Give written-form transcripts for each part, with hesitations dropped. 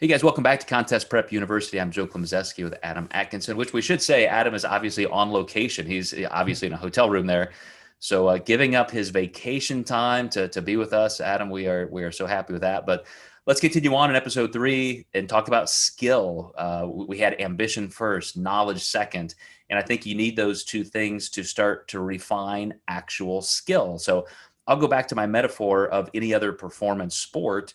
Hey guys, welcome back to Contest Prep University. I'm Joe Klemczewski with Adam Atkinson, which we should say Adam is obviously on location. He's obviously in a hotel room there. So giving up his vacation time to be with us, Adam, we are so happy with that. But let's continue on in episode 3 and talk about skill. We had ambition first, knowledge second. And I think you need those two things to start to refine actual skill. So I'll go back to my metaphor of any other performance sport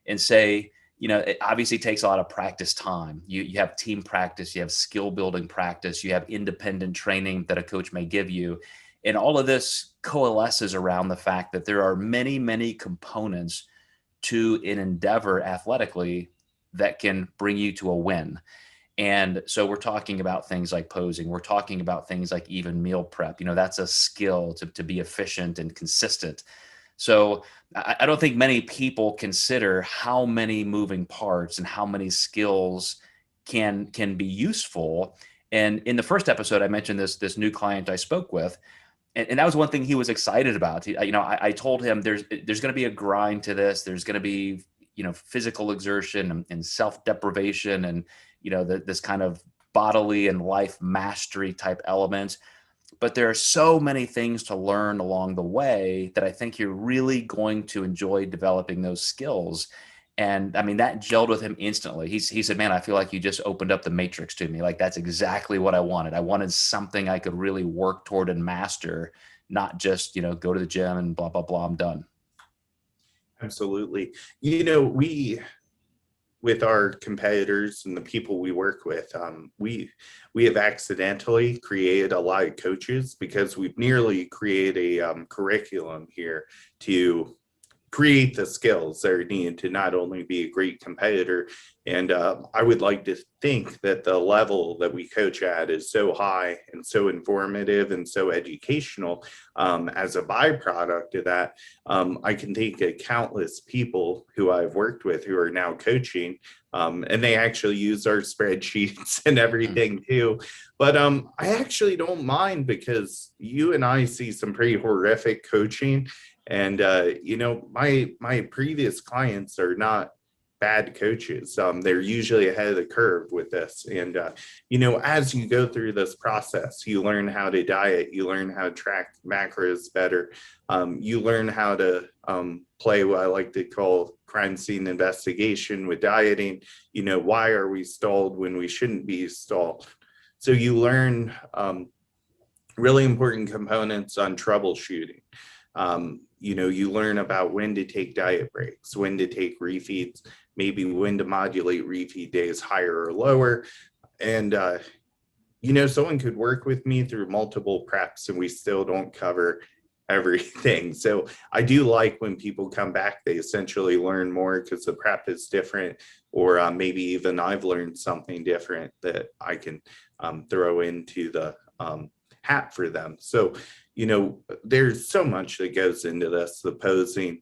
and say, it obviously takes a lot of practice time. You have team practice, you have skill building practice, you have independent training that a coach may give you. And all of this coalesces around the fact that there are many, many components to an endeavor athletically that can bring you to a win. And so we're talking about things like posing. We're talking about things like even meal prep. That's a skill to be efficient and consistent. So I don't think many people consider how many moving parts and how many skills can be useful. And in the first episode, I mentioned this new client I spoke with, and that was one thing he was excited about. I told him there's going to be a grind to this. There's going to be physical exertion and self-deprivation and this kind of bodily and life mastery type elements. But there are so many things to learn along the way that I think you're really going to enjoy developing those skills. And I mean, that gelled with him instantly. He said, man, I feel like you just opened up the matrix to me. Like, that's exactly what I wanted. I wanted something I could really work toward and master, not just, go to the gym and blah, blah, blah, I'm done. Absolutely. With our competitors and the people we work with, we have accidentally created a lot of coaches because we've nearly created a curriculum here to create the skills that are needed to not only be a great competitor. And I would like to think that the level that we coach at is so high and so informative and so educational. As a byproduct of that, I can think of countless people who I've worked with who are now coaching, and they actually use our spreadsheets and everything too. But I actually don't mind, because you and I see some pretty horrific coaching. And, my previous clients are not bad coaches. They're usually ahead of the curve with this. And, as you go through this process, you learn how to diet, you learn how to track macros better. You learn how to play what I like to call crime scene investigation with dieting. Why are we stalled when we shouldn't be stalled? So you learn really important components on troubleshooting. You learn about when to take diet breaks, when to take refeeds, maybe when to modulate refeed days higher or lower. And, someone could work with me through multiple preps and we still don't cover everything. So I do like when people come back, they essentially learn more because the prep is different, or maybe even I've learned something different that I can throw into the hat for them. So, there's so much that goes into this, the posing,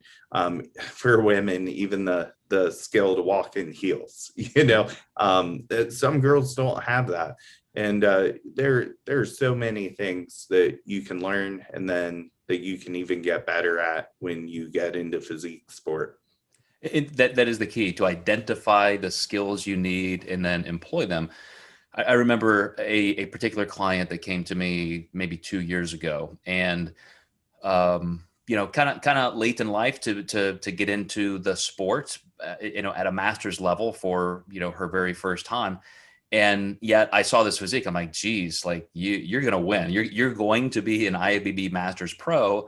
for women, even the skill to walk in heels, some girls don't have that. And there's so many things that you can learn, and then that you can even get better at when you get into physique sport. That is the key, to identify the skills you need and then employ them. I remember a particular client that came to me maybe 2 years ago, and kind of late in life to get into the sport, at a master's level for her very first time. And yet I saw this physique. I'm like, geez, like you're going to win. You're going to be an IFBB Masters Pro.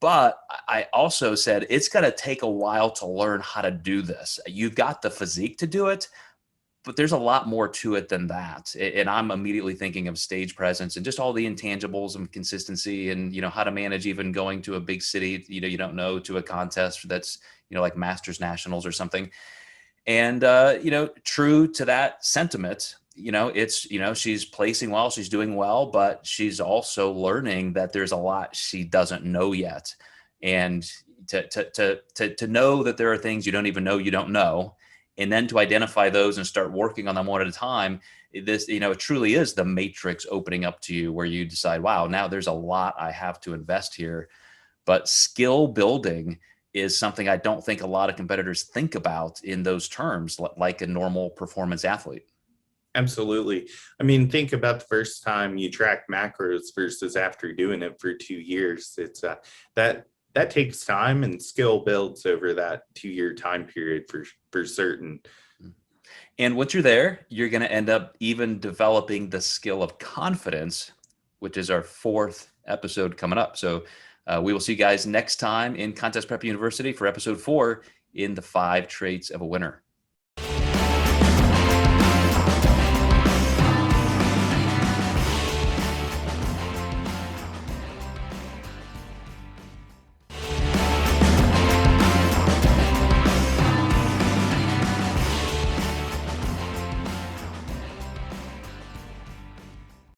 But I also said it's going to take a while to learn how to do this. You've got the physique to do it, but there's a lot more to it than that. And I'm immediately thinking of stage presence and just all the intangibles and consistency and, how to manage even going to a big city, you don't know, to a contest that's, like Masters Nationals or something. And, true to that sentiment, it's, she's placing well, she's doing well, but she's also learning that there's a lot she doesn't know yet. And to know that there are things you don't even know you don't know, and then to identify those and start working on them one at a time, this, it truly is the matrix opening up to you, where you decide, wow, now there's a lot I have to invest here. But skill building is something I don't think a lot of competitors think about in those terms, like a normal performance athlete. Absolutely. I mean, think about the first time you track macros versus after doing it for 2 years. It's that takes time, and skill builds over that 2 year time period for certain. And once you're there, you're going to end up even developing the skill of confidence, which is our 4th episode coming up. So we will see you guys next time in Contest Prep University for episode 4 in the 5 traits of a winner.